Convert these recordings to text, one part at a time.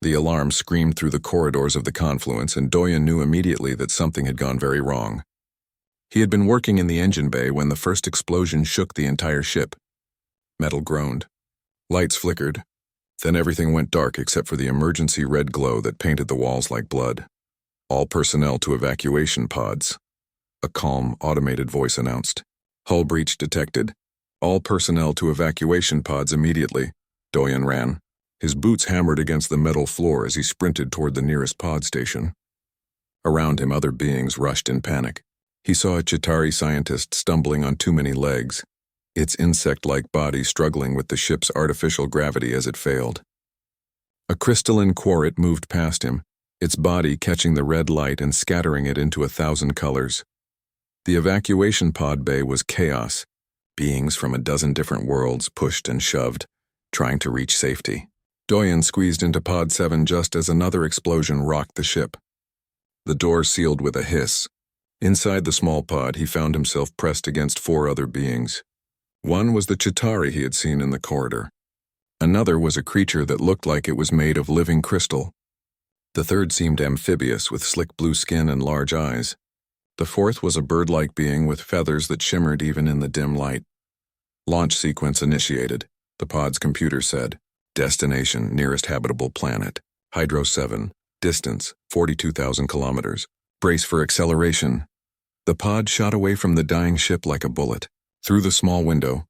The alarm screamed through the corridors of the confluence, and Doyen knew immediately that something had gone very wrong. He had been working in the engine bay when the first explosion shook the entire ship. Metal groaned. Lights flickered. Then everything went dark except for the emergency red glow that painted the walls like blood. All personnel to evacuation pods. A calm, automated voice announced. Hull breach detected. All personnel to evacuation pods immediately. Doyen ran. His boots hammered against the metal floor as he sprinted toward the nearest pod station. Around him, other beings rushed in panic. He saw a Chitauri scientist stumbling on too many legs, its insect-like body struggling with the ship's artificial gravity as it failed. A crystalline quarret moved past him, its body catching the red light and scattering it into 1,000 colors. The evacuation pod bay was chaos. Beings from a dozen different worlds pushed and shoved, trying to reach safety. Doyen squeezed into Pod 7 just as another explosion rocked the ship. The door sealed with a hiss. Inside the small pod, he found himself pressed against 4 other beings. One was the Chitauri he had seen in the corridor. Another was a creature that looked like it was made of living crystal. The third seemed amphibious with slick blue skin and large eyes. The fourth was a bird-like being with feathers that shimmered even in the dim light. Launch sequence initiated, the pod's computer said. Destination, nearest habitable planet. Hydro 7. Distance, 42,000 kilometers. Brace for acceleration. The pod shot away from the dying ship like a bullet. Through the small window,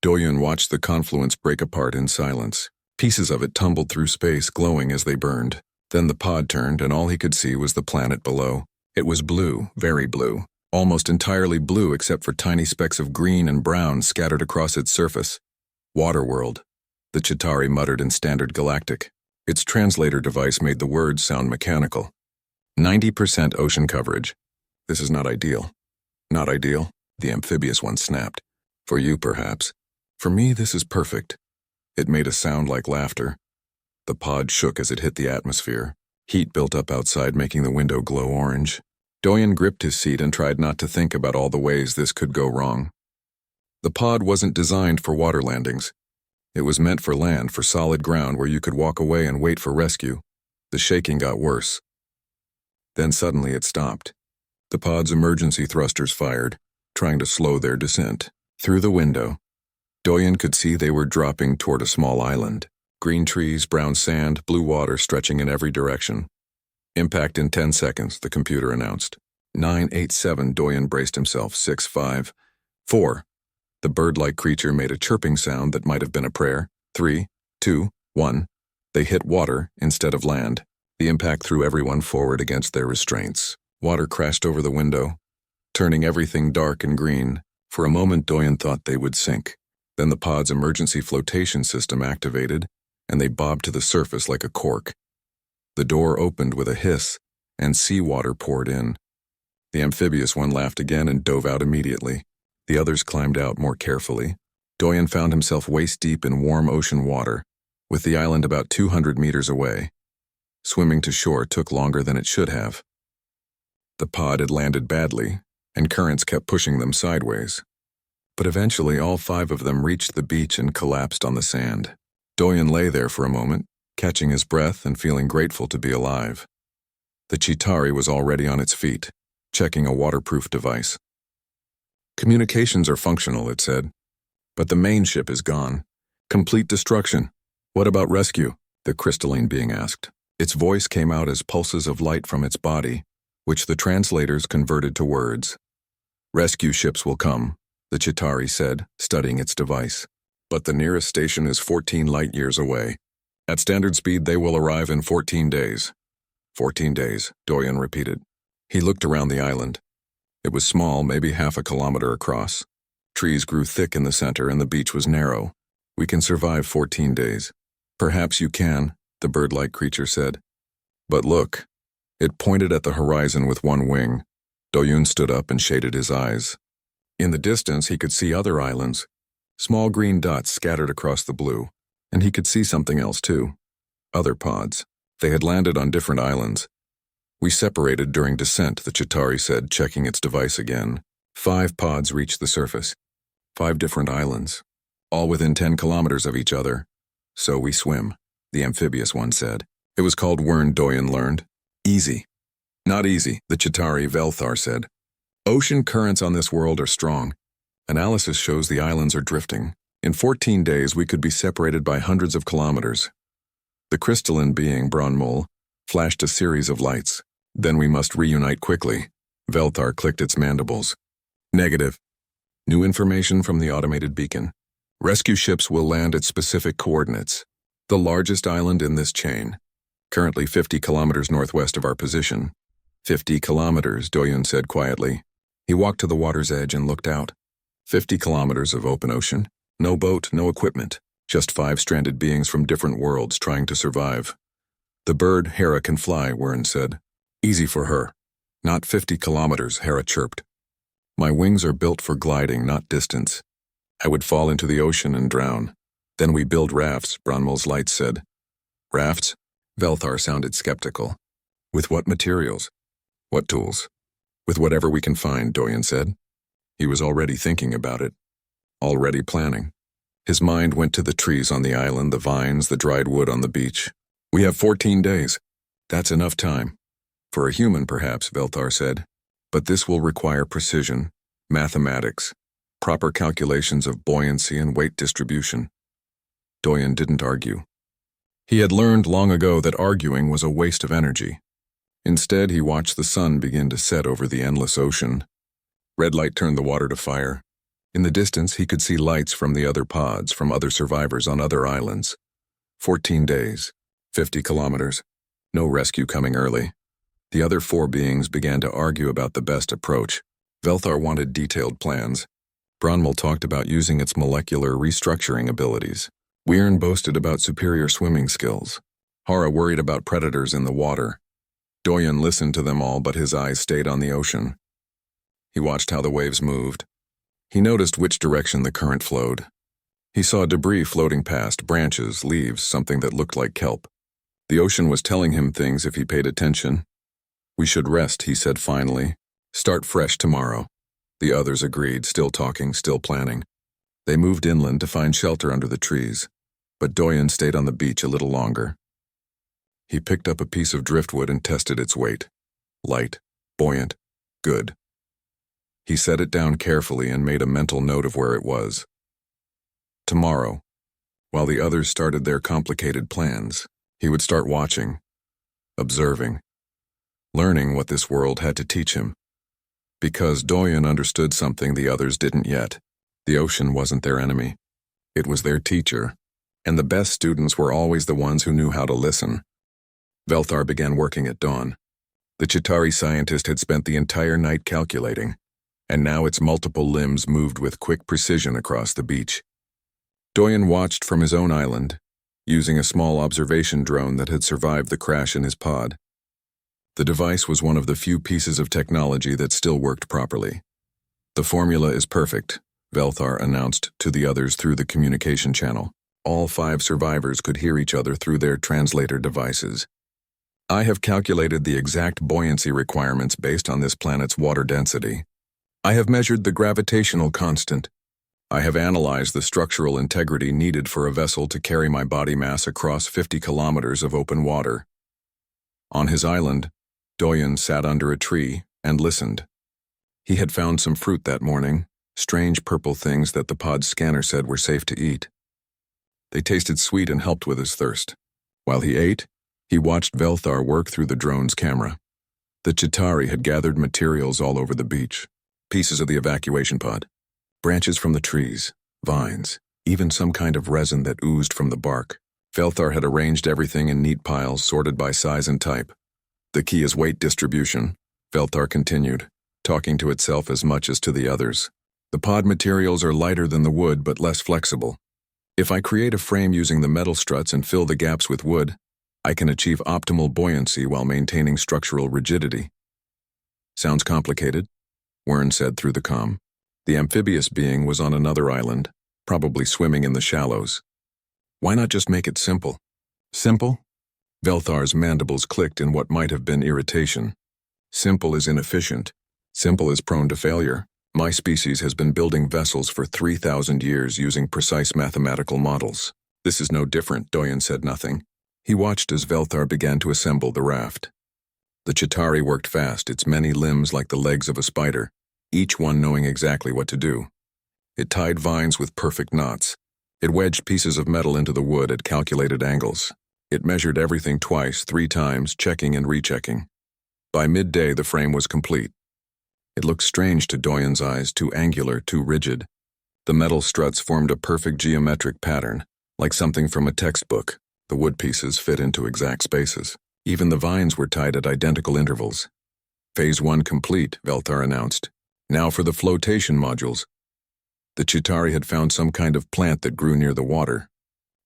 Doyen watched the confluence break apart in silence. Pieces of it tumbled through space, glowing as they burned. Then the pod turned, and all he could see was the planet below. It was blue, very blue. Almost entirely blue except for tiny specks of green and brown scattered across its surface. Waterworld. The Chitauri muttered in Standard Galactic. Its translator device made the words sound mechanical. 90% ocean coverage. This is not ideal. Not ideal? The amphibious one snapped. For you, perhaps. For me, this is perfect. It made a sound like laughter. The pod shook as it hit the atmosphere. Heat built up outside, making the window glow orange. Doyen gripped his seat and tried not to think about all the ways this could go wrong. The pod wasn't designed for water landings. It was meant for land, for solid ground where you could walk away and wait for rescue. The shaking got worse. Then suddenly it stopped. The pod's emergency thrusters fired, trying to slow their descent. Through the window, Doyen could see they were dropping toward a small island. Green trees, brown sand, blue water stretching in every direction. Impact in 10 seconds, the computer announced. 987, Doyen braced himself. 6, 5, 4. The bird-like creature made a chirping sound that might have been a prayer. 3, 2, 1. They hit water instead of land. The impact threw everyone forward against their restraints. Water crashed over the window, turning everything dark and green. For a moment, Doyen thought they would sink. Then the pod's emergency flotation system activated, and they bobbed to the surface like a cork. The door opened with a hiss, and seawater poured in. The amphibious one laughed again and dove out immediately. The others climbed out more carefully. Doyen found himself waist-deep in warm ocean water, with the island about 200 meters away. Swimming to shore took longer than it should have. The pod had landed badly, and currents kept pushing them sideways. But eventually all 5 of them reached the beach and collapsed on the sand. Doyen lay there for a moment, catching his breath and feeling grateful to be alive. The Chitauri was already on its feet, checking a waterproof device. Communications are functional, it said, but the main ship is gone. Complete destruction. What about rescue? The crystalline being asked. Its voice came out as pulses of light from its body, which the translators converted to words. Rescue ships will come, the Chitauri said, studying its device. But the nearest station is 14 light-years away. At standard speed, they will arrive in 14 days. 14 days, Doyen repeated. He looked around the island. It was small, maybe half a kilometer across. Trees grew thick in the center and the beach was narrow. We can survive 14 days. Perhaps you can, the bird-like creature said. But look. It pointed at the horizon with one wing. Doyen stood up and shaded his eyes. In the distance, he could see other islands, small green dots scattered across the blue, and he could see something else too. Other pods. They had landed on different islands. We separated during descent, the Chitauri said, checking its device again. 5 pods reached the surface. 5 different islands, all within 10 kilometers of each other. So we swim, the amphibious one said. It was called Wern, Doyen learned. Easy. Not easy, the Chitauri Velthar said. Ocean currents on this world are strong. Analysis shows the islands are drifting. In 14 days, we could be separated by hundreds of kilometers. The crystalline being, Bronmul, flashed a series of lights. Then we must reunite quickly. Velthar clicked its mandibles. Negative. New information from the automated beacon. Rescue ships will land at specific coordinates. The largest island in this chain. Currently 50 kilometers northwest of our position. 50 kilometers, Doyen said quietly. He walked to the water's edge and looked out. 50 kilometers of open ocean. No boat, no equipment. Just 5 stranded beings from different worlds trying to survive. The bird Hera can fly, Wern said. Easy for her. Not 50 kilometers, Hera chirped. My wings are built for gliding, not distance. I would fall into the ocean and drown. Then we build rafts, Bronmul's light said. Rafts? Velthar sounded skeptical. With what materials? What tools? With whatever we can find, Doyen said. He was already thinking about it. Already planning. His mind went to the trees on the island, the vines, the dried wood on the beach. We have 14 days. That's enough time. For a human, perhaps, Velthar said. But this will require precision, mathematics, proper calculations of buoyancy and weight distribution. Doyen didn't argue. He had learned long ago that arguing was a waste of energy. Instead, he watched the sun begin to set over the endless ocean. Red light turned the water to fire. In the distance, he could see lights from the other pods, from other survivors on other islands. 14 days, 50 kilometers, no rescue coming early. The other 4 beings began to argue about the best approach. Velthar wanted detailed plans. Bronmul talked about using its molecular restructuring abilities. Wern boasted about superior swimming skills. Hara worried about predators in the water. Doyen listened to them all, but his eyes stayed on the ocean. He watched how the waves moved. He noticed which direction the current flowed. He saw debris floating past, branches, leaves, something that looked like kelp. The ocean was telling him things if he paid attention. We should rest, he said finally. Start fresh tomorrow. The others agreed, still talking, still planning. They moved inland to find shelter under the trees, but Doyen stayed on the beach a little longer. He picked up a piece of driftwood and tested its weight. Light, buoyant, good. He set it down carefully and made a mental note of where it was. Tomorrow, while the others started their complicated plans, he would start watching, observing, learning what this world had to teach him. Because Doyen understood something the others didn't yet. The ocean wasn't their enemy. It was their teacher, and the best students were always the ones who knew how to listen. Velthar began working at dawn. The Chitauri scientist had spent the entire night calculating, and now its multiple limbs moved with quick precision across the beach. Doyen watched from his own island, using a small observation drone that had survived the crash in his pod. The device was one of the few pieces of technology that still worked properly. The formula is perfect, Velthar announced to the others through the communication channel. All 5 survivors could hear each other through their translator devices. I have calculated the exact buoyancy requirements based on this planet's water density. I have measured the gravitational constant. I have analyzed the structural integrity needed for a vessel to carry my body mass across 50 kilometers of open water. On his island, Doyen sat under a tree and listened. He had found some fruit that morning, strange purple things that the pod scanner said were safe to eat. They tasted sweet and helped with his thirst. While he ate, he watched Velthar work through the drone's camera. The Chitauri had gathered materials all over the beach. Pieces of the evacuation pod, branches from the trees, vines, even some kind of resin that oozed from the bark. Velthar had arranged everything in neat piles sorted by size and type. The key is weight distribution, Velthar continued, talking to itself as much as to the others. The pod materials are lighter than the wood but less flexible. If I create a frame using the metal struts and fill the gaps with wood, I can achieve optimal buoyancy while maintaining structural rigidity. Sounds complicated, Wern said through the comm. The amphibious being was on another island, probably swimming in the shallows. Why not just make it simple? Simple? Velthar's mandibles clicked in what might have been irritation. Simple is inefficient. Simple is prone to failure. My species has been building vessels for 3,000 years using precise mathematical models. This is no different, Doyen said nothing. He watched as Velthar began to assemble the raft. The Chitauri worked fast, its many limbs like the legs of a spider, each one knowing exactly what to do. It tied vines with perfect knots. It wedged pieces of metal into the wood at calculated angles. It measured everything twice, 3 times, checking and rechecking. By midday, the frame was complete. It looked strange to Doyen's eyes, too angular, too rigid. The metal struts formed a perfect geometric pattern, like something from a textbook. The wood pieces fit into exact spaces. Even the vines were tied at identical intervals. Phase 1 complete, Velthar announced. Now for the flotation modules. The Chitauri had found some kind of plant that grew near the water.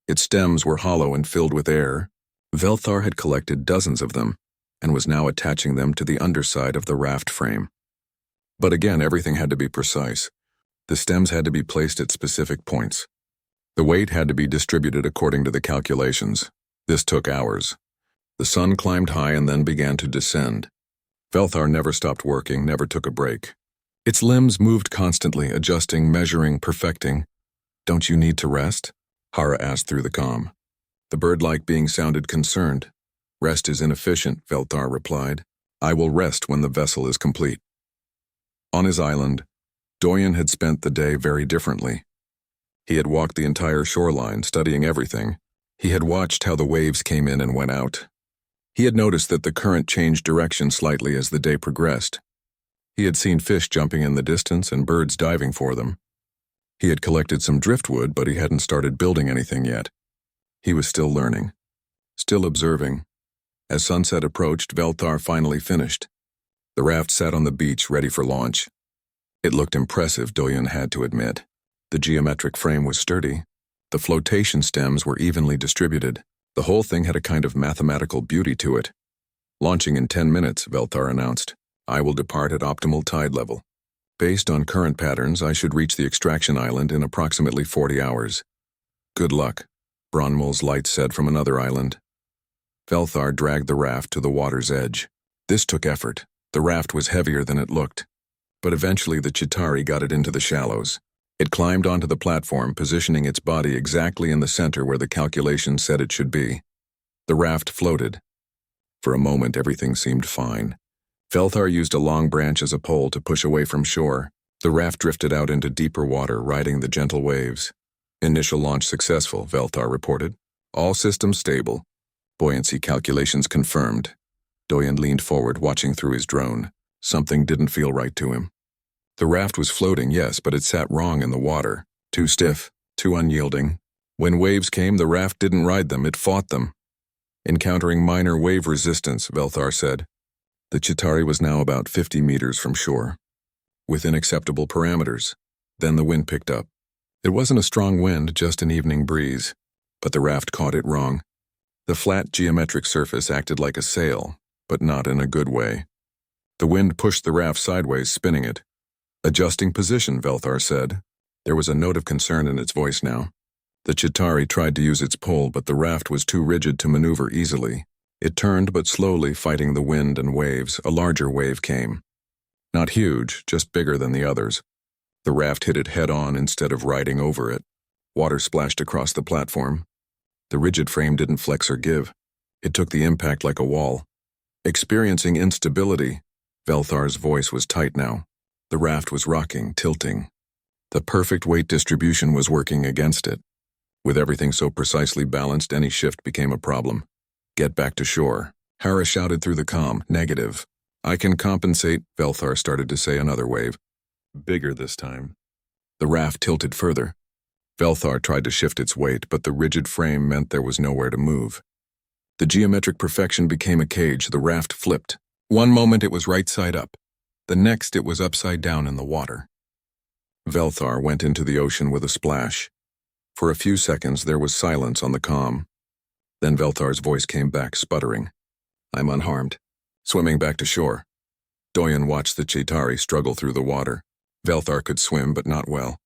Its stems were hollow and filled with air. Velthar had collected dozens of them and was now attaching them to the underside of the raft frame. But again, everything had to be precise. The stems had to be placed at specific points. The weight had to be distributed according to the calculations. This took hours. The sun climbed high and then began to descend. Velthar never stopped working, never took a break. Its limbs moved constantly, adjusting, measuring, perfecting. "Don't you need to rest?" Hara asked through the comm. The bird-like being sounded concerned. "Rest is inefficient," Velthar replied. "I will rest when the vessel is complete." On his island, Doyen had spent the day very differently. He had walked the entire shoreline, studying everything. He had watched how the waves came in and went out. He had noticed that the current changed direction slightly as the day progressed. He had seen fish jumping in the distance and birds diving for them. He had collected some driftwood, but he hadn't started building anything yet. He was still learning, still observing. As sunset approached, Velthar finally finished. The raft sat on the beach, ready for launch. It looked impressive, Doyen had to admit. The geometric frame was sturdy. The flotation stems were evenly distributed. The whole thing had a kind of mathematical beauty to it. "Launching in 10 minutes, Velthar announced. "I will depart at optimal tide level. Based on current patterns, I should reach the extraction island in approximately 40 hours. "Good luck," Bronmul's light said from another island. Velthar dragged the raft to the water's edge. This took effort. The raft was heavier than it looked. But eventually the Chitauri got it into the shallows. It climbed onto the platform, positioning its body exactly in the center where the calculations said it should be. The raft floated. For a moment, everything seemed fine. Velthar used a long branch as a pole to push away from shore. The raft drifted out into deeper water, riding the gentle waves. "Initial launch successful," Velthar reported. "All systems stable. Buoyancy calculations confirmed." Doyen leaned forward, watching through his drone. Something didn't feel right to him. The raft was floating, yes, but it sat wrong in the water. Too stiff, too unyielding. When waves came, the raft didn't ride them, it fought them. Encountering minor wave resistance, Velthar said. The Chitauri was now about 50 meters from shore, within acceptable parameters. Then the wind picked up. It wasn't a strong wind, just an evening breeze. But the raft caught it wrong. The flat geometric surface acted like a sail, but not in a good way. The wind pushed the raft sideways, spinning it. "Adjusting position," Velthar said. There was a note of concern in its voice now. The Chitauri tried to use its pole, but the raft was too rigid to maneuver easily. It turned, but slowly, fighting the wind and waves. A larger wave came. Not huge, just bigger than the others. The raft hit it head-on instead of riding over it. Water splashed across the platform. The rigid frame didn't flex or give. It took the impact like a wall. Experiencing instability, Velthar's voice was tight now. The raft was rocking, tilting. The perfect weight distribution was working against it. With everything so precisely balanced, any shift became a problem. "Get back to shore," Hara shouted through the comm. "Negative." "I can compensate," Velthar started to say. Another wave. Bigger this time. The raft tilted further. Velthar tried to shift its weight, but the rigid frame meant there was nowhere to move. The geometric perfection became a cage. The raft flipped. One moment it was right side up. The next it was upside down in the water. Velthar went into the ocean with a splash. For a few seconds there was silence on the comm. Then Velthar's voice came back, sputtering. "I'm unharmed. Swimming back to shore." Doyen watched the Chitauri struggle through the water. Velthar could swim, but not well.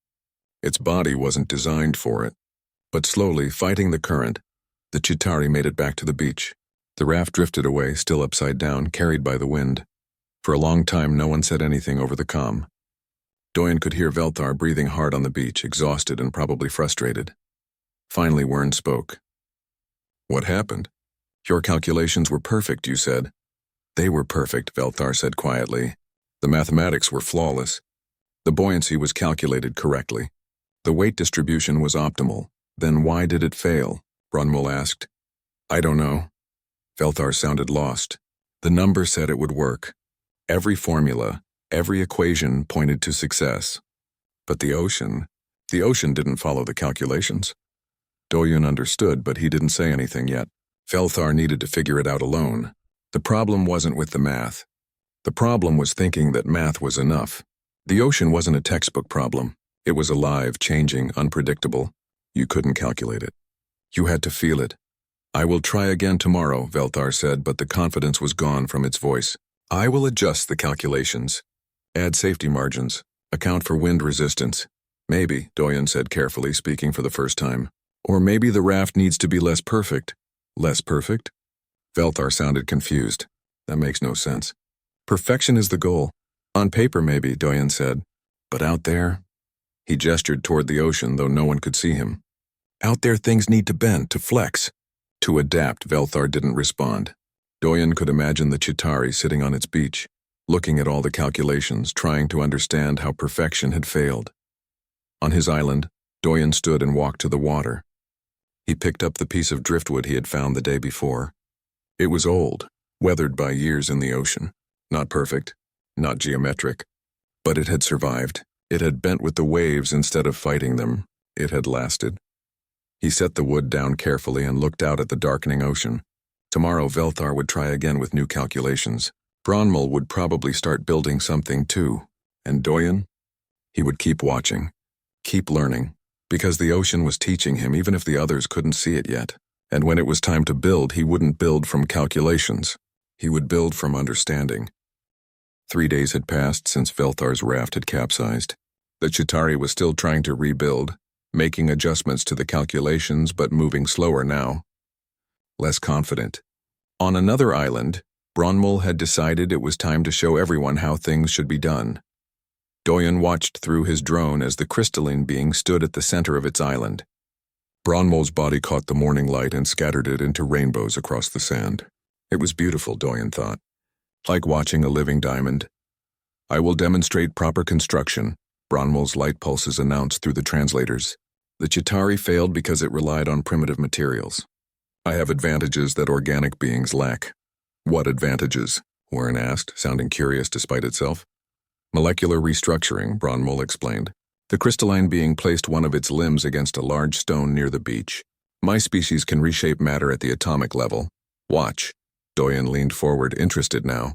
Its body wasn't designed for it. But slowly, fighting the current, the Chitauri made it back to the beach. The raft drifted away, still upside down, carried by the wind. For a long time, no one said anything over the comm. Doyen could hear Velthar breathing hard on the beach, exhausted and probably frustrated. Finally, Wern spoke. "What happened?" Your calculations were perfect, you said. They were perfect, Velthar said quietly. The mathematics were flawless. The buoyancy was calculated correctly. The weight distribution was optimal. Then why did it fail? Bronmull asked. I don't know. Velthar sounded lost. The number said it would work. Every formula, every equation pointed to success. But the ocean didn't follow the calculations. Doyen understood, but he didn't say anything yet. Velthar needed to figure it out alone. The problem wasn't with the math. The problem was thinking that math was enough. The ocean wasn't a textbook problem. It was alive, changing, unpredictable. You couldn't calculate it. You had to feel it. I will try again tomorrow, Velthar said, but the confidence was gone from its voice. I will adjust the calculations. Add safety margins. Account for wind resistance. Maybe, Doyen said carefully, speaking for the first time. Or maybe the raft needs to be less perfect. Less perfect? Velthar sounded confused. That makes no sense. Perfection is the goal. On paper, maybe, Doyen said. But out there? He gestured toward the ocean, though no one could see him. Out there things need to bend, to flex. To adapt, Velthar didn't respond. Doyen could imagine the Chitauri sitting on its beach, looking at all the calculations, trying to understand how perfection had failed. On his island, Doyen stood and walked to the water. He picked up the piece of driftwood he had found the day before. It was old, weathered by years in the ocean. Not perfect, not geometric, but it had survived. It had bent with the waves instead of fighting them. It had lasted. He set the wood down carefully and looked out at the darkening ocean. Tomorrow Velthar would try again with new calculations. Bronmull would probably start building something too. And Doyen? He would keep watching, keep learning, because the ocean was teaching him even if the others couldn't see it yet. And when it was time to build, he wouldn't build from calculations. He would build from understanding. 3 days had passed since Velthar's raft had capsized. The Chitauri was still trying to rebuild, making adjustments to the calculations but moving slower now. Less confident. On another island, Bronmull had decided it was time to show everyone how things should be done. Doyen watched through his drone as the crystalline being stood at the center of its island. Bronmull's body caught the morning light and scattered it into rainbows across the sand. It was beautiful, Doyen thought. Like watching a living diamond. I will demonstrate proper construction, Bronmull's light pulses announced through the translators. The Chitauri failed because it relied on primitive materials. I have advantages that organic beings lack. What advantages? Warren asked, sounding curious despite itself. Molecular restructuring, Bronmull explained. The crystalline being placed one of its limbs against a large stone near the beach. My species can reshape matter at the atomic level. Watch. Doyen leaned forward, interested now.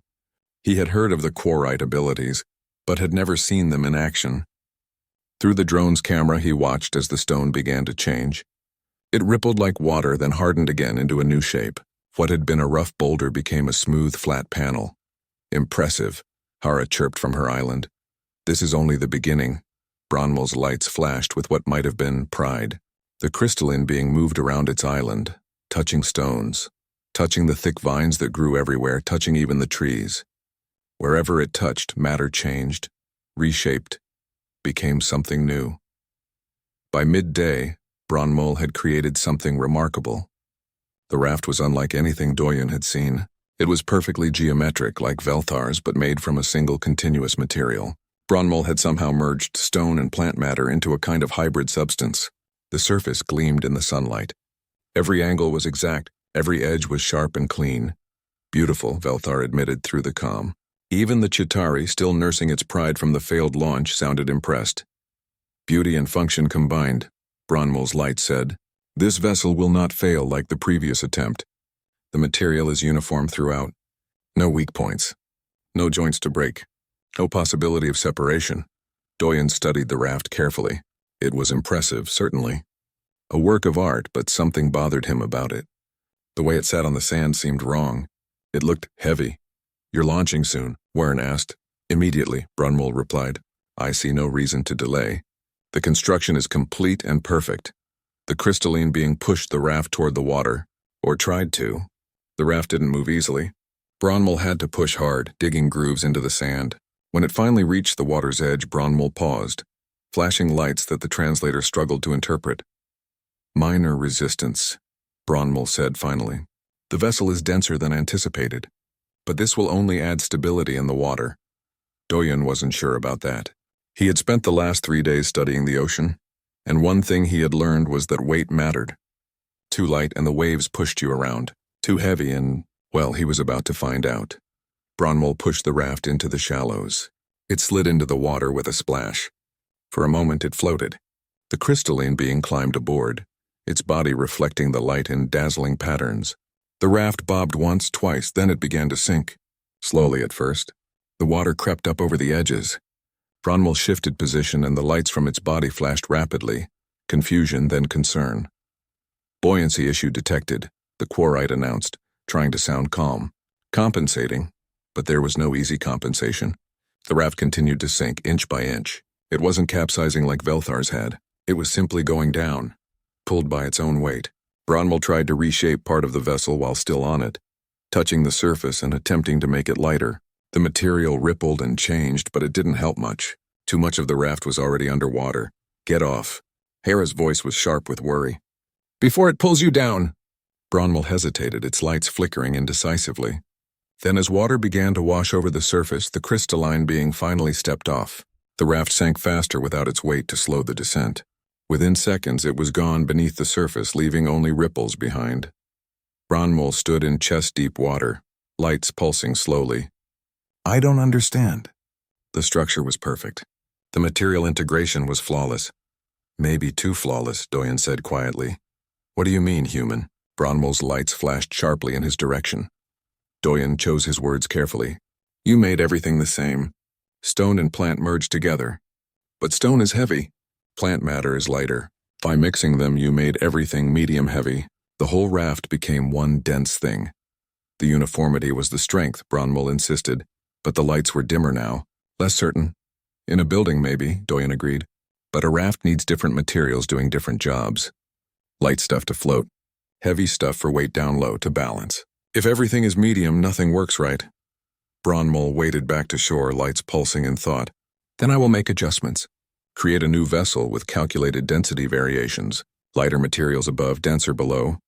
He had heard of the quarite abilities, but had never seen them in action. Through the drone's camera, he watched as the stone began to change. It rippled like water, then hardened again into a new shape. What had been a rough boulder became a smooth, flat panel. Impressive, Hara chirped from her island. This is only the beginning. Bronmull's lights flashed with what might have been pride. The crystalline being moved around its island, touching stones, touching the thick vines that grew everywhere, touching even the trees. Wherever it touched, matter changed, reshaped, became something new. By midday, Bronmull had created something remarkable. The raft was unlike anything Doyen had seen. It was perfectly geometric, like Velthar's, but made from a single continuous material. Bronmull had somehow merged stone and plant matter into a kind of hybrid substance. The surface gleamed in the sunlight. Every angle was exact, every edge was sharp and clean. Beautiful, Velthar admitted through the comm. Even the Chitauri, still nursing its pride from the failed launch, sounded impressed. Beauty and function combined, Bronmull's light said. This vessel will not fail like the previous attempt. The material is uniform throughout. No weak points. No joints to break. No possibility of separation. Doyen studied the raft carefully. It was impressive, certainly. A work of art, but something bothered him about it. The way it sat on the sand seemed wrong. It looked heavy. You're launching soon, Warren asked. Immediately, Bronmull replied. I see no reason to delay. The construction is complete and perfect. The crystalline being pushed the raft toward the water, or tried to. The raft didn't move easily. Bronmull had to push hard, digging grooves into the sand. When it finally reached the water's edge, Bronmull paused, flashing lights that the translator struggled to interpret. Minor resistance, Bronmull said finally. The vessel is denser than anticipated, but this will only add stability in the water. Doyen wasn't sure about that. He had spent the last 3 days studying the ocean, and one thing he had learned was that weight mattered. Too light and the waves pushed you around. Too heavy and, well, he was about to find out. Bronmal pushed the raft into the shallows. It slid into the water with a splash. For a moment it floated. The crystalline being climbed aboard, its body reflecting the light in dazzling patterns. The raft bobbed once, twice, then it began to sink. Slowly at first. The water crept up over the edges. Bronmal shifted position and the lights from its body flashed rapidly. Confusion, then concern. Buoyancy issue detected, the quarite announced, trying to sound calm. Compensating, but there was no easy compensation. The raft continued to sink inch by inch. It wasn't capsizing like Velthar's had. It was simply going down, pulled by its own weight. Bronmal tried to reshape part of the vessel while still on it, touching the surface and attempting to make it lighter. The material rippled and changed, but it didn't help much. Too much of the raft was already underwater. Get off. Hera's voice was sharp with worry. Before it pulls you down. Bronmal hesitated, its lights flickering indecisively. Then as water began to wash over the surface, the crystalline being finally stepped off. The raft sank faster without its weight to slow the descent. Within seconds, it was gone beneath the surface, leaving only ripples behind. Bronmal stood in chest-deep water, lights pulsing slowly. I don't understand. The structure was perfect. The material integration was flawless. Maybe too flawless, Doyen said quietly. What do you mean, human? Bronmal's lights flashed sharply in his direction. Doyen chose his words carefully. You made everything the same. Stone and plant merged together. But stone is heavy. Plant matter is lighter. By mixing them, you made everything medium heavy. The whole raft became one dense thing. The uniformity was the strength, Bronmal insisted, but the lights were dimmer now, less certain. In a building, maybe, Doyen agreed, but a raft needs different materials doing different jobs. Light stuff to float, heavy stuff for weight down low to balance. If everything is medium, nothing works right. Bronmal waded back to shore, lights pulsing in thought. Then I will make adjustments. Create a new vessel with calculated density variations, lighter materials above, denser below.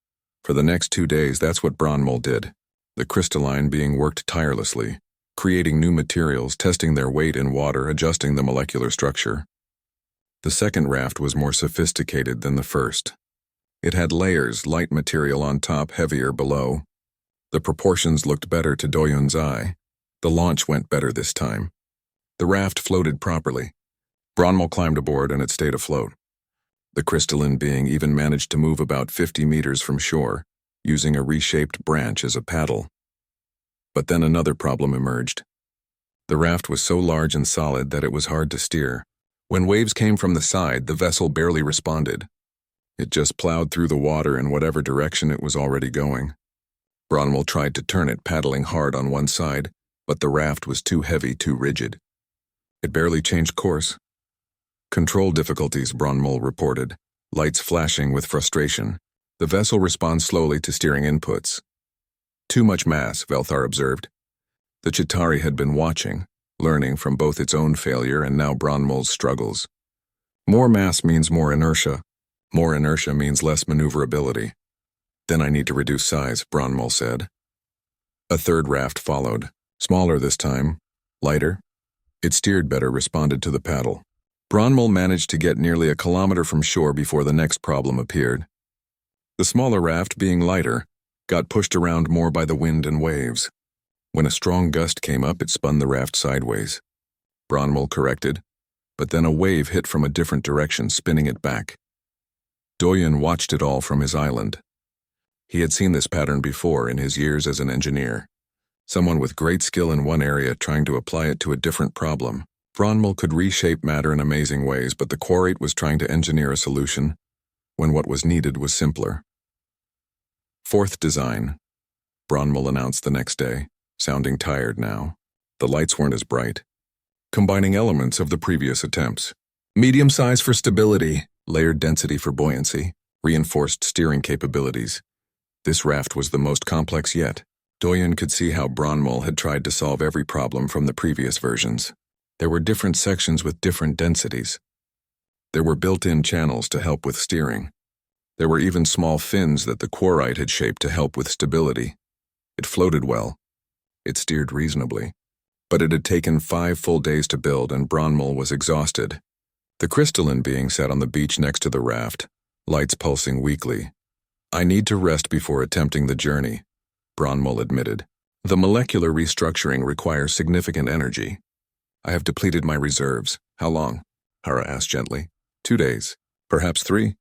For the next 2 days, that's what Bronmal did. The crystalline being worked tirelessly, creating new materials, testing their weight in water, adjusting the molecular structure. The second raft was more sophisticated than the first. It had layers, light material on top, heavier below. The proportions looked better to Doyen's eye. The launch went better this time. The raft floated properly. Bronmal climbed aboard and it stayed afloat. The crystalline being even managed to move about 50 meters from shore, using a reshaped branch as a paddle. But then another problem emerged. The raft was so large and solid that it was hard to steer. When waves came from the side, the vessel barely responded. It just plowed through the water in whatever direction it was already going. Bronmal tried to turn it, paddling hard on one side, but the raft was too heavy, too rigid. It barely changed course. Control difficulties, Bronmal reported, lights flashing with frustration. The vessel responds slowly to steering inputs. Too much mass, Velthar observed. The Chitauri had been watching, learning from both its own failure and now Bronmal's struggles. More mass means more inertia. More inertia means less maneuverability. Then I need to reduce size, Bronmal said. A third raft followed, smaller this time, lighter. It steered better, responded to the paddle. Bronmal managed to get nearly a kilometer from shore before the next problem appeared. The smaller raft, being lighter, got pushed around more by the wind and waves. When a strong gust came up, it spun the raft sideways. Bronmal corrected, but then a wave hit from a different direction, spinning it back. Doyen watched it all from his island. He had seen this pattern before in his years as an engineer. Someone with great skill in one area trying to apply it to a different problem. Bronmal could reshape matter in amazing ways, but the quarate was trying to engineer a solution when what was needed was simpler. Fourth design, Bronmal announced the next day, sounding tired now. The lights weren't as bright, combining elements of the previous attempts. Medium size for stability, layered density for buoyancy, reinforced steering capabilities. This raft was the most complex yet. Doyen could see how Bronmal had tried to solve every problem from the previous versions. There were different sections with different densities. There were built-in channels to help with steering. There were even small fins that the quarite had shaped to help with stability. It floated well. It steered reasonably. But it had taken 5 full days to build, and Bronmul was exhausted. The crystalline being sat on the beach next to the raft, lights pulsing weakly. "I need to rest before attempting the journey," Bronmul admitted. "The molecular restructuring requires significant energy. I have depleted my reserves." "How long?" Hara asked gently. 2 days. Perhaps 3.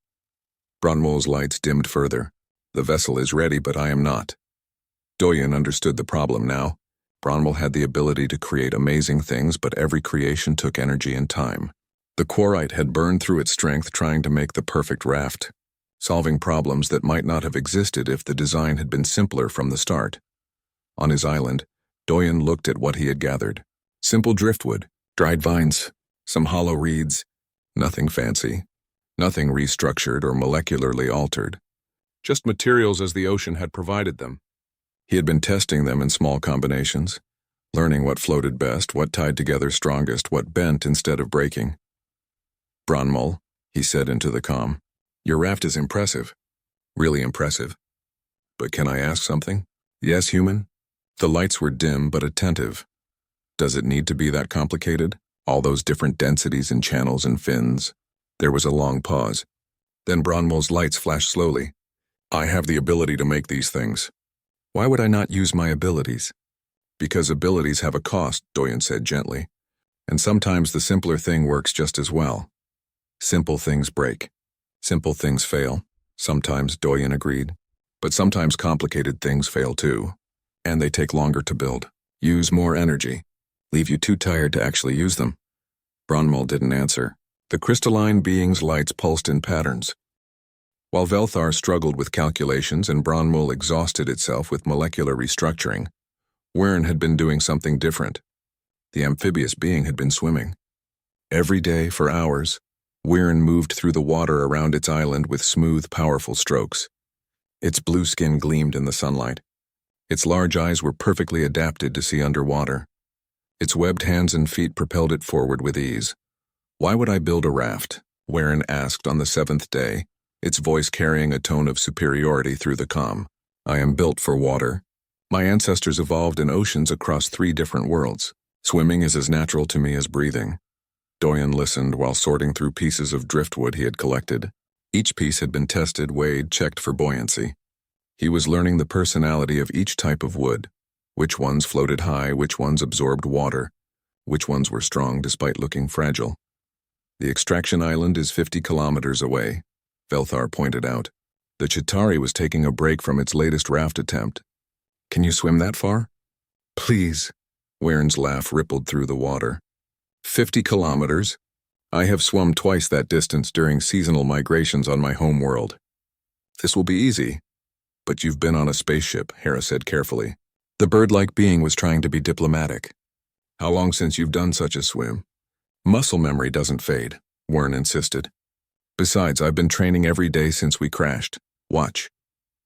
Bronmul's lights dimmed further. "The vessel is ready, but I am not." Doyen understood the problem now. Bronmul had the ability to create amazing things, but every creation took energy and time. The quarite had burned through its strength trying to make the perfect raft, solving problems that might not have existed if the design had been simpler from the start. On his island, Doyen looked at what he had gathered. Simple driftwood, dried vines, some hollow reeds, nothing fancy, nothing restructured or molecularly altered, just materials as the ocean had provided them. He had been testing them in small combinations, learning what floated best, what tied together strongest, what bent instead of breaking. "Bronmul," he said into the calm, "your raft is impressive, really impressive. But can I ask something?" "Yes, human?" The lights were dim but attentive. "Does it need to be that complicated? All those different densities and channels and fins?" There was a long pause. Then Bronmul's lights flashed slowly. "I have the ability to make these things. Why would I not use my abilities?" "Because abilities have a cost," Doyen said gently. "And sometimes the simpler thing works just as well. Simple things break. Simple things fail." "Sometimes," Doyen agreed. "But sometimes complicated things fail too. And they take longer to build. Use more energy. Leave you too tired to actually use them." Bronmul didn't answer. The crystalline being's lights pulsed in patterns. While Velthar struggled with calculations and Bronmul exhausted itself with molecular restructuring, Wyrn had been doing something different. The amphibious being had been swimming. Every day, for hours, Wyrn moved through the water around its island with smooth, powerful strokes. Its blue skin gleamed in the sunlight. Its large eyes were perfectly adapted to see underwater. Its webbed hands and feet propelled it forward with ease. "Why would I build a raft?" Wyrn asked on the 7th day, its voice carrying a tone of superiority through the calm. "I am built for water. My ancestors evolved in oceans across 3 different worlds. Swimming is as natural to me as breathing." Doyen listened while sorting through pieces of driftwood he had collected. Each piece had been tested, weighed, checked for buoyancy. He was learning the personality of each type of wood, which ones floated high, which ones absorbed water, which ones were strong despite looking fragile. "The extraction island is 50 kilometers away," Velthar pointed out. "The Chitauri was taking a break from its latest raft attempt. Can you swim that far?" "Please." Wyrn's laugh rippled through the water. 50 kilometers? I have swum twice that distance during seasonal migrations on my home world. This will be easy. But you've been on a spaceship, Hera said carefully. The bird-like being was trying to be diplomatic. How long since you've done such a swim? Muscle memory doesn't fade, Wyrn insisted. Besides, I've been training every day since we crashed. Watch.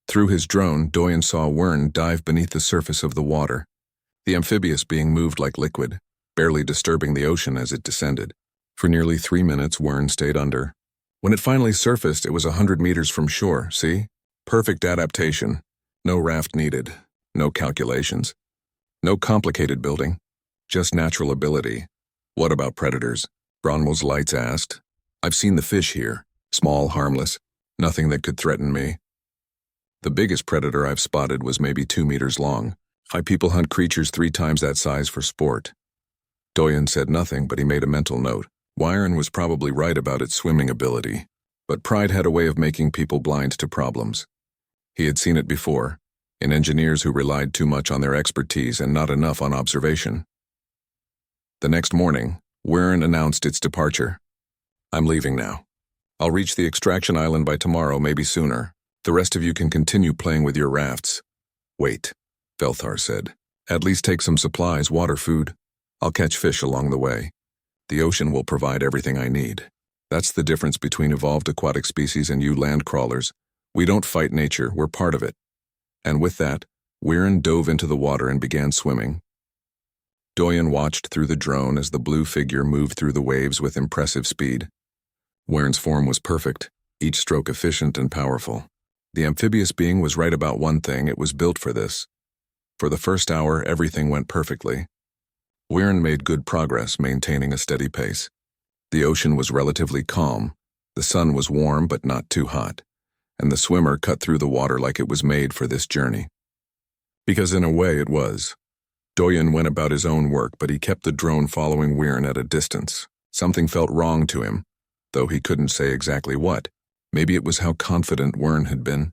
Through his drone, Doyen saw Wyrn dive beneath the surface of the water. The amphibious being moved like liquid, barely disturbing the ocean as it descended. For nearly 3 minutes, Wyrn stayed under. When it finally surfaced, it was 100 meters from shore, see? Perfect adaptation. No raft needed. No calculations. No complicated building. Just natural ability. What about predators? Bronwell's lights asked. I've seen the fish here. Small, harmless. Nothing that could threaten me. The biggest predator I've spotted was maybe 2 meters long. People hunt creatures 3 times that size for sport. Doyen said nothing, but he made a mental note. Wyrn was probably right about its swimming ability, but pride had a way of making people blind to problems. He had seen it before, in engineers who relied too much on their expertise and not enough on observation. The next morning, Wyrn announced its departure. I'm leaving now. I'll reach the extraction island by tomorrow, maybe sooner. The rest of you can continue playing with your rafts. Wait, Velthar said. At least take some supplies, water, food. I'll catch fish along the way. The ocean will provide everything I need. That's the difference between evolved aquatic species and you land crawlers. We don't fight nature, we're part of it. And with that, Wyrn dove into the water and began swimming. Doyen watched through the drone as the blue figure moved through the waves with impressive speed. Wyrn's form was perfect, each stroke efficient and powerful. The amphibious being was right about one thing: it was built for this. For the first hour, everything went perfectly. Wirren made good progress, maintaining a steady pace. The ocean was relatively calm, the sun was warm but not too hot, and the swimmer cut through the water like it was made for this journey. Because in a way it was. Doyen went about his own work, but he kept the drone following Wirren at a distance. Something felt wrong to him, though he couldn't say exactly what. Maybe it was how confident Wirren had been.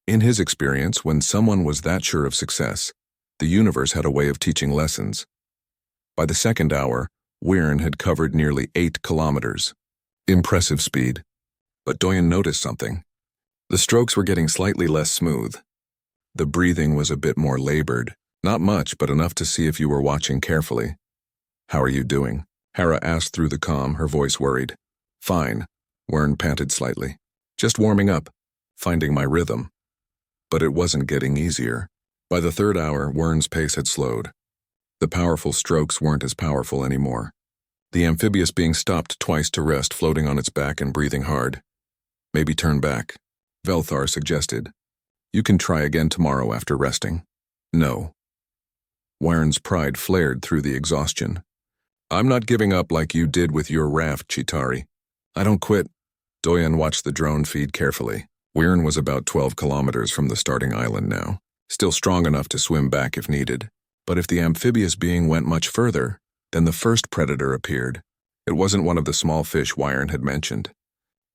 In his experience, when someone was that sure of success, the universe had a way of teaching lessons. By the second hour, Wirren had covered nearly 8 kilometers. Impressive speed. But Doyen noticed something. The strokes were getting slightly less smooth. The breathing was a bit more labored. Not much, but enough to see if you were watching carefully. "How are you doing?" Hera asked through the comm, her voice worried. "Fine," Wirren panted slightly. "Just warming up, finding my rhythm." But it wasn't getting easier. By the third hour, Wirren's pace had slowed. The powerful strokes weren't as powerful anymore. The amphibious being stopped twice to rest, floating on its back and breathing hard. "Maybe turn back," Velthar suggested. "You can try again tomorrow after resting." "No." Wirren's pride flared through the exhaustion. "I'm not giving up like you did with your raft, Chitauri. I don't quit." Doyen watched the drone feed carefully. Wirren was about 12 kilometers from the starting island now, still strong enough to swim back if needed. But if the amphibious being went much further, then the first predator appeared. It wasn't one of the small fish Wirren had mentioned.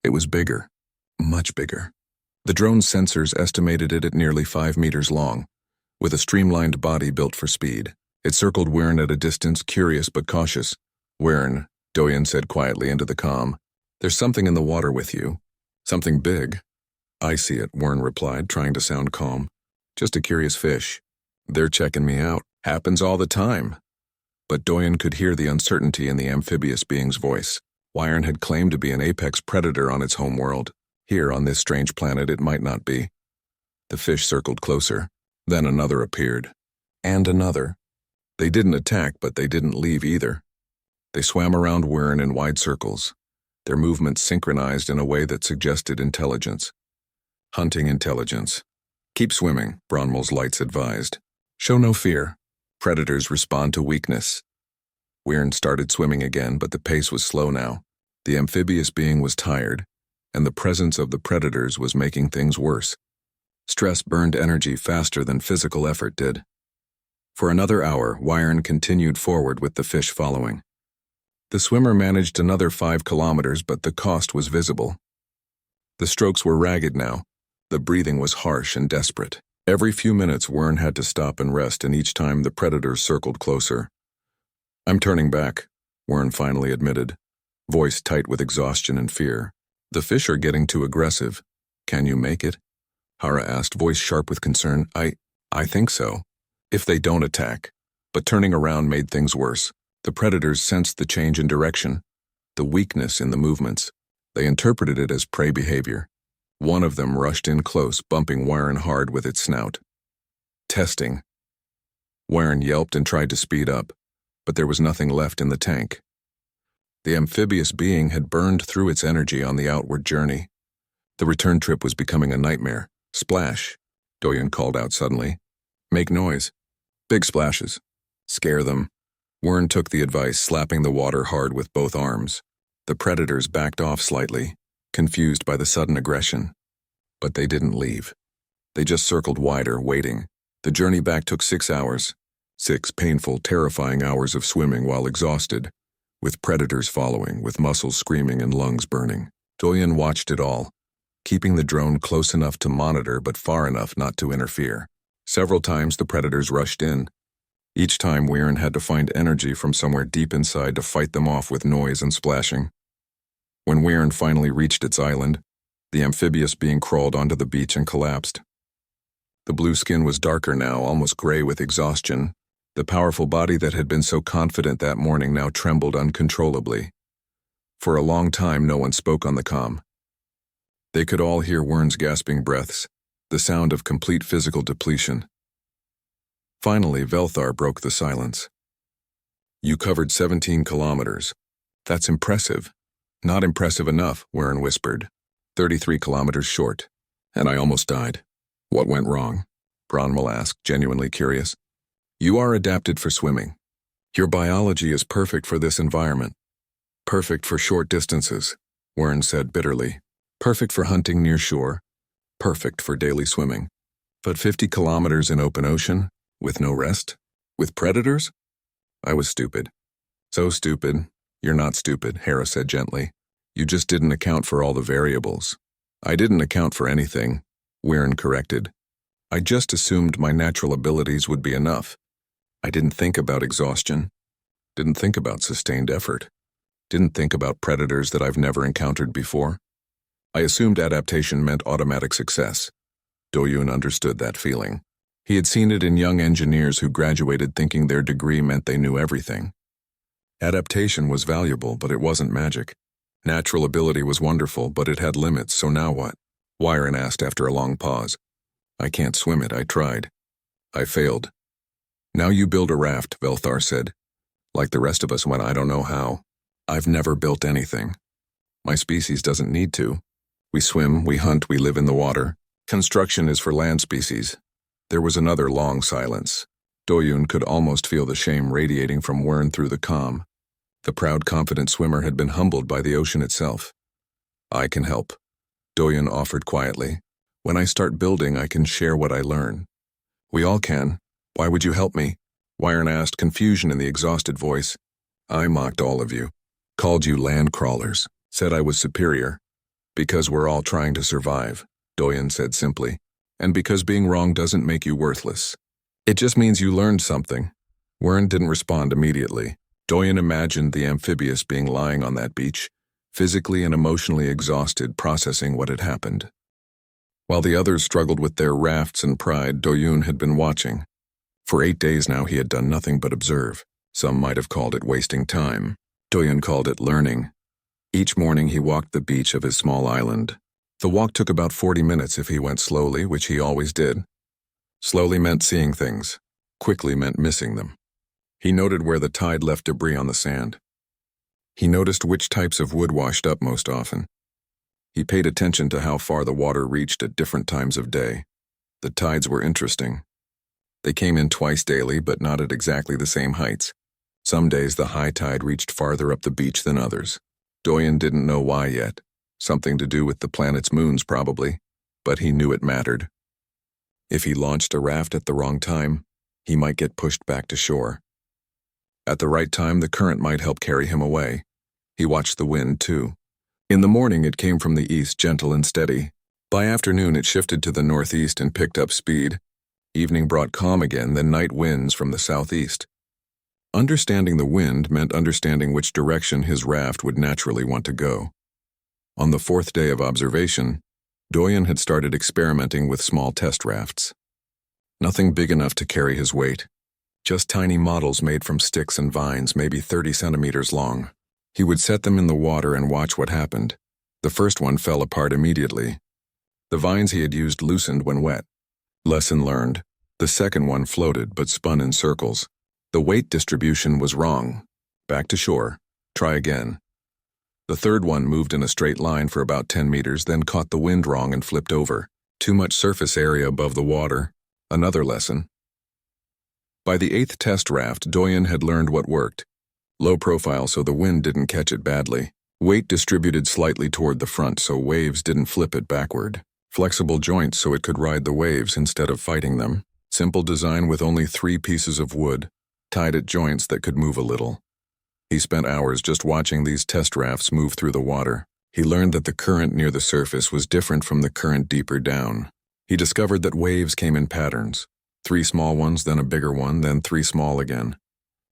It was bigger, much bigger. The drone's sensors estimated it at nearly 5 meters long, with a streamlined body built for speed. It circled Wirren at a distance, curious but cautious. "Wirren," Doyen said quietly into the comm, "there's something in the water with you. Something big." "I see it," Wirren replied, trying to sound calm. "Just a curious fish. They're checking me out. Happens all the time." But Doyen could hear the uncertainty in the amphibious being's voice. Wirren had claimed to be an apex predator on its home world. Here, on this strange planet, it might not be. The fish circled closer. Then another appeared. And another. They didn't attack, but they didn't leave either. They swam around Wirren in wide circles, their movements synchronized in a way that suggested intelligence. Hunting intelligence. "Keep swimming," Bronmal's lights advised. "Show no fear. Predators respond to weakness." Wirren started swimming again, but the pace was slow now. The amphibious being was tired, and the presence of the predators was making things worse. Stress burned energy faster than physical effort did. For another hour, Wirren continued forward with the fish following. The swimmer managed another 5 kilometers, but the cost was visible. The strokes were ragged now. The breathing was harsh and desperate. Every few minutes, Wirren had to stop and rest, and each time the predators circled closer. "I'm turning back," Wirren finally admitted, voice tight with exhaustion and fear. "The fish are getting too aggressive. Can you make it?" Hara asked, voice sharp with concern. I think so. If they don't attack." But turning around made things worse. The predators sensed the change in direction, the weakness in the movements. They interpreted it as prey behavior. One of them rushed in close, bumping Wirren hard with its snout. "Testing." Wirren yelped and tried to speed up, but there was nothing left in the tank. The amphibious being had burned through its energy on the outward journey. The return trip was becoming a nightmare. "Splash," Doyen called out suddenly. "Make noise. Big splashes. Scare them." Wirren took the advice, slapping the water hard with both arms. The predators backed off slightly, confused by the sudden aggression. But they didn't leave. They just circled wider, waiting. The journey back took 6 hours. 6 painful, terrifying hours of swimming while exhausted, with predators following, with muscles screaming and lungs burning. Doyen watched it all, keeping the drone close enough to monitor but far enough not to interfere. Several times the predators rushed in. Each time Wirren had to find energy from somewhere deep inside to fight them off with noise and splashing. When Wirren finally reached its island, the amphibious being crawled onto the beach and collapsed. The blue skin was darker now, almost gray with exhaustion. The powerful body that had been so confident that morning now trembled uncontrollably. For a long time no one spoke on the comm. They could all hear Wirren's gasping breaths, the sound of complete physical depletion. Finally, Velthar broke the silence. "You covered 17 kilometers. That's impressive." "Not impressive enough," Wirren whispered. 33 kilometers short, and I almost died. What went wrong? Bronwell asked, genuinely curious. You are adapted for swimming. Your biology is perfect for this environment. Perfect for short distances, Wern said bitterly. Perfect for hunting near shore. Perfect for daily swimming. But 50 kilometers in open ocean, with no rest? With predators? I was stupid. So stupid. You're not stupid, Hera said gently. You just didn't account for all the variables. I didn't account for anything, Wern corrected. I just assumed my natural abilities would be enough. I didn't think about exhaustion. Didn't think about sustained effort. Didn't think about predators that I've never encountered before. I assumed adaptation meant automatic success. Do-yoon understood that feeling. He had seen it in young engineers who graduated thinking their degree meant they knew everything. Adaptation was valuable, but it wasn't magic. Natural ability was wonderful, but it had limits, so now what? Wyron asked after a long pause. I can't swim it, I tried. I failed. Now you build a raft, Velthar said. Like the rest of us when I don't know how. I've never built anything. My species doesn't need to. We swim, we hunt, we live in the water. Construction is for land species. There was another long silence. Do-yoon could almost feel the shame radiating from Wern through the comm. The proud, confident swimmer had been humbled by the ocean itself. I can help, Do-yoon offered quietly. When I start building, I can share what I learn. We all can. Why would you help me? Wyron asked, confusion in the exhausted voice. I mocked all of you. Called you land crawlers. Said I was superior. Because we're all trying to survive, Do-yoon said simply. And because being wrong doesn't make you worthless. It just means you learned something. Wern didn't respond immediately. Do-yoon imagined the amphibious being lying on that beach, physically and emotionally exhausted, processing what had happened. While the others struggled with their rafts and pride, Do-yoon had been watching. For 8 days now he had done nothing but observe. Some might have called it wasting time. Do-yoon called it learning. Each morning he walked the beach of his small island. The walk took about 40 minutes if he went slowly, which he always did. Slowly meant seeing things. Quickly meant missing them. He noted where the tide left debris on the sand. He noticed which types of wood washed up most often. He paid attention to how far the water reached at different times of day. The tides were interesting. They came in twice daily, but not at exactly the same heights. Some days the high tide reached farther up the beach than others. Do-yoon didn't know why yet. Something to do with the planet's moons, probably. But he knew it mattered. If he launched a raft at the wrong time, he might get pushed back to shore. At the right time, the current might help carry him away. He watched the wind, too. In the morning, it came from the east, gentle and steady. By afternoon, it shifted to the northeast and picked up speed. Evening brought calm again, then night winds from the southeast. Understanding the wind meant understanding which direction his raft would naturally want to go. On the 4th day of observation, Do-yoon had started experimenting with small test rafts. Nothing big enough to carry his weight. Just tiny models made from sticks and vines, maybe 30 centimeters long. He would set them in the water and watch what happened. The first one fell apart immediately. The vines he had used loosened when wet. Lesson learned. The second one floated but spun in circles. The weight distribution was wrong. Back to shore. Try again. The third one moved in a straight line for about 10 meters, then caught the wind wrong and flipped over. Too much surface area above the water. Another lesson. By the 8th test raft, Do-yoon had learned what worked. Low profile so the wind didn't catch it badly. Weight distributed slightly toward the front so waves didn't flip it backward. Flexible joints so it could ride the waves instead of fighting them. Simple design with only 3 pieces of wood, tied at joints that could move a little. He spent hours just watching these test rafts move through the water. He learned that the current near the surface was different from the current deeper down. He discovered that waves came in patterns. 3 small ones, then a bigger one, then 3 small again.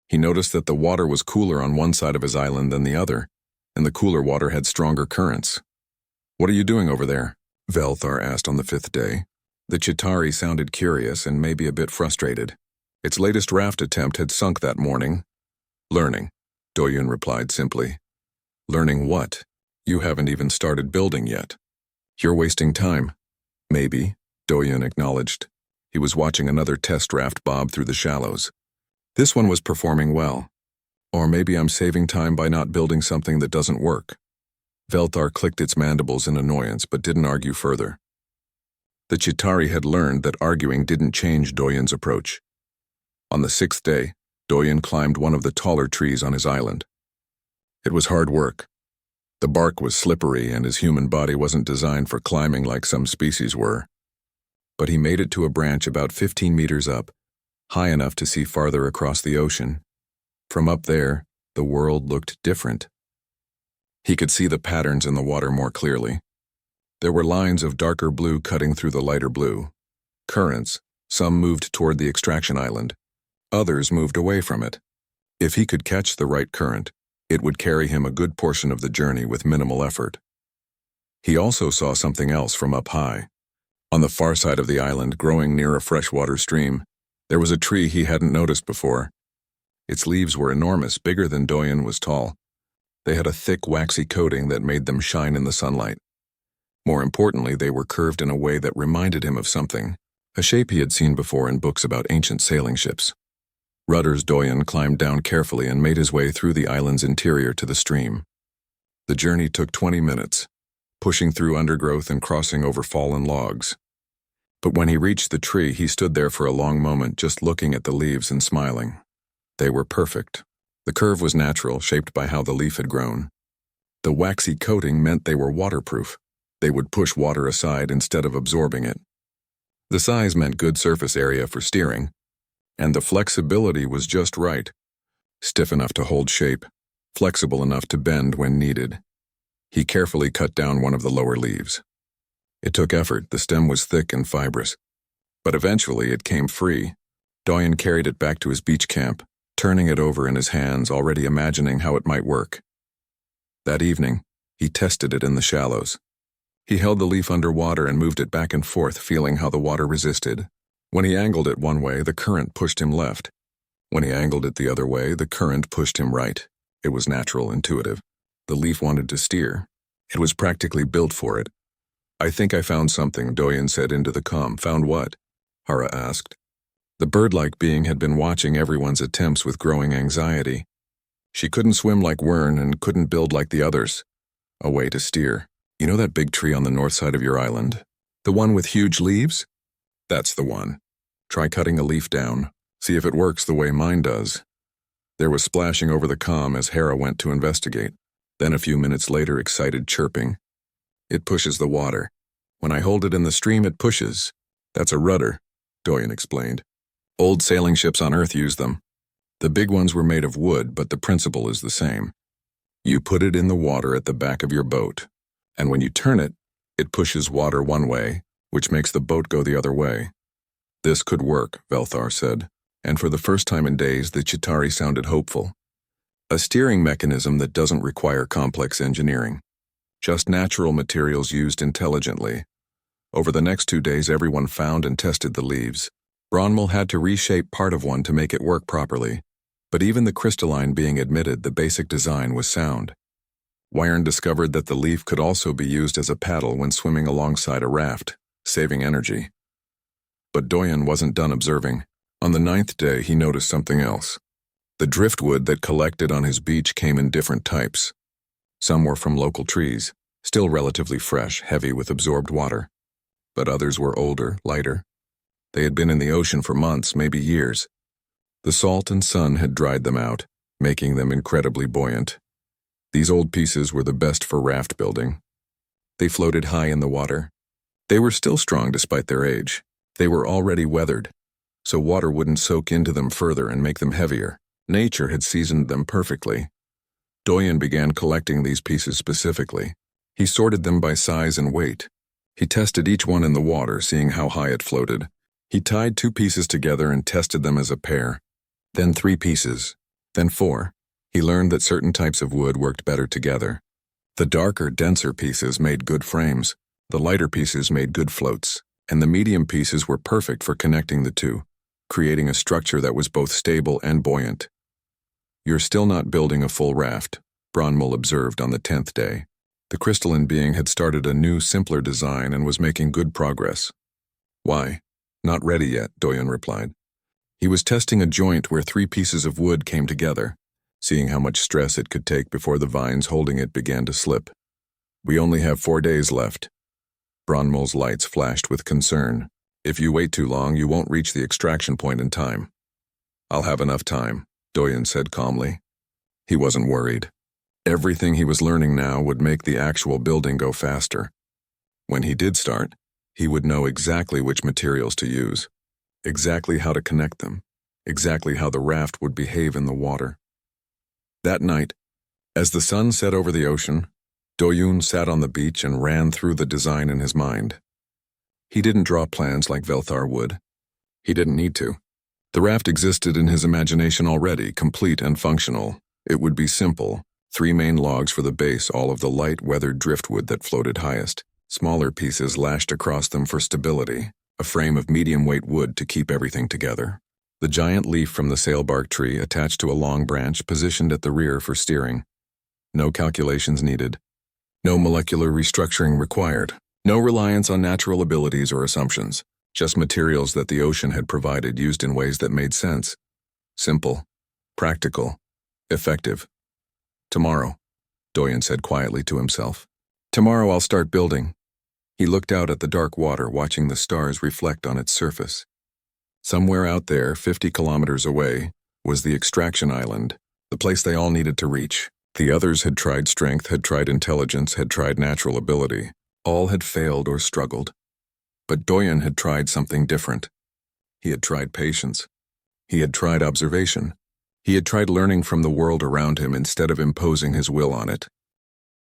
He noticed that the water was cooler on one side of his island than the other, and the cooler water had stronger currents. What are you doing over there? Velthar asked on the 5th day. The Chitauri sounded curious and maybe a bit frustrated. Its latest raft attempt had sunk that morning. Learning, Do-yoon replied simply. Learning what? You haven't even started building yet. You're wasting time. Maybe, Do-yoon acknowledged. He was watching another test raft bob through the shallows. This one was performing well. Or maybe I'm saving time by not building something that doesn't work. Velthar clicked its mandibles in annoyance but didn't argue further. The Chitauri had learned that arguing didn't change Doyen's approach. On the 6th day, Doyen climbed one of the taller trees on his island. It was hard work. The bark was slippery and his human body wasn't designed for climbing like some species were. But he made it to a branch about 15 meters up, high enough to see farther across the ocean. From up there, the world looked different. He could see the patterns in the water more clearly. There were lines of darker blue cutting through the lighter blue. Currents, some moved toward the extraction island. Others moved away from it. If he could catch the right current, it would carry him a good portion of the journey with minimal effort. He also saw something else from up high. On the far side of the island, growing near a freshwater stream, there was a tree he hadn't noticed before. Its leaves were enormous, bigger than Doyen was tall. They had a thick, waxy coating that made them shine in the sunlight. More importantly, they were curved in a way that reminded him of something, a shape he had seen before in books about ancient sailing ships. Rudders Doyen climbed down carefully and made his way through the island's interior to the stream. The journey took 20 minutes, pushing through undergrowth and crossing over fallen logs. But when he reached the tree, he stood there for a long moment just looking at the leaves and smiling. They were perfect. The curve was natural, shaped by how the leaf had grown. The waxy coating meant they were waterproof. They would push water aside instead of absorbing it. The size meant good surface area for steering, and the flexibility was just right. Stiff enough to hold shape, flexible enough to bend when needed. He carefully cut down one of the lower leaves. It took effort, the stem was thick and fibrous. But eventually it came free. Doyen carried it back to his beach camp, turning it over in his hands, already imagining how it might work. That evening, he tested it in the shallows. He held the leaf underwater and moved it back and forth, feeling how the water resisted. When he angled it one way, the current pushed him left. When he angled it the other way, the current pushed him right. It was natural, intuitive. The leaf wanted to steer. It was practically built for it. "I think I found something," Doyen said into the comm. "Found what?" Hara asked. The bird-like being had been watching everyone's attempts with growing anxiety. She couldn't swim like Wern and couldn't build like the others. A way to steer. "You know that big tree on the north side of your island? The one with huge leaves? That's the one. Try cutting a leaf down. See if it works the way mine does." There was splashing over the comm as Hera went to investigate. Then a few minutes later, excited chirping. "It pushes the water. When I hold it in the stream, it pushes. That's a rudder," Doyen explained. "Old sailing ships on Earth use them. The big ones were made of wood, but the principle is the same. You put it in the water at the back of your boat, and when you turn it, it pushes water one way, which makes the boat go the other way." "This could work," Velthar said, and for the first time in days, the Chitauri sounded hopeful. A steering mechanism that doesn't require complex engineering. Just natural materials used intelligently. Over the next 2 days, everyone found and tested the leaves. Bronmal had to reshape part of one to make it work properly, but even the crystalline being admitted, the basic design was sound. Wyrn discovered that the leaf could also be used as a paddle when swimming alongside a raft, saving energy. But Doyen wasn't done observing. On the 9th day, he noticed something else. The driftwood that collected on his beach came in different types. Some were from local trees, still relatively fresh, heavy with absorbed water. But others were older, lighter. They had been in the ocean for months, maybe years. The salt and sun had dried them out, making them incredibly buoyant. These old pieces were the best for raft building. They floated high in the water. They were still strong despite their age. They were already weathered, so water wouldn't soak into them further and make them heavier. Nature had seasoned them perfectly. Doyen began collecting these pieces specifically. He sorted them by size and weight. He tested each one in the water, seeing how high it floated. He tied 2 pieces together and tested them as a pair. Then 3 pieces. Then 4. He learned that certain types of wood worked better together. The darker, denser pieces made good frames. The lighter pieces made good floats. And the medium pieces were perfect for connecting the two, creating a structure that was both stable and buoyant. "You're still not building a full raft," Bronmal observed on the 10th day. The crystalline being had started a new, simpler design and was making good progress. "Why? Not ready yet," Doyen replied. He was testing a joint where 3 pieces of wood came together, seeing how much stress it could take before the vines holding it began to slip. We only have 4 days left. Bronmol's lights flashed with concern. If you wait too long, you won't reach the extraction point in time. I'll have enough time, Doyen said calmly. He wasn't worried. Everything he was learning now would make the actual building go faster. When he did start, he would know exactly which materials to use, exactly how to connect them, exactly how the raft would behave in the water. That night, as the sun set over the ocean, Doyun sat on the beach and ran through the design in his mind. He didn't draw plans like Velthar would. He didn't need to. The raft existed in his imagination already, complete and functional. It would be simple. 3 main logs for the base, all of the light weathered driftwood that floated highest. Smaller pieces lashed across them for stability, a frame of medium-weight wood to keep everything together. The giant leaf from the sailbark tree attached to a long branch positioned at the rear for steering. No calculations needed. No molecular restructuring required. No reliance on natural abilities or assumptions. Just materials that the ocean had provided used in ways that made sense. Simple, practical, effective. Tomorrow, Doyen said quietly to himself. Tomorrow I'll start building. He looked out at the dark water, watching the stars reflect on its surface. Somewhere out there, 50 kilometers away, was the extraction island, the place they all needed to reach. The others had tried strength, had tried intelligence, had tried natural ability. All had failed or struggled. But Doyen had tried something different. He had tried patience. He had tried observation. He had tried learning from the world around him instead of imposing his will on it.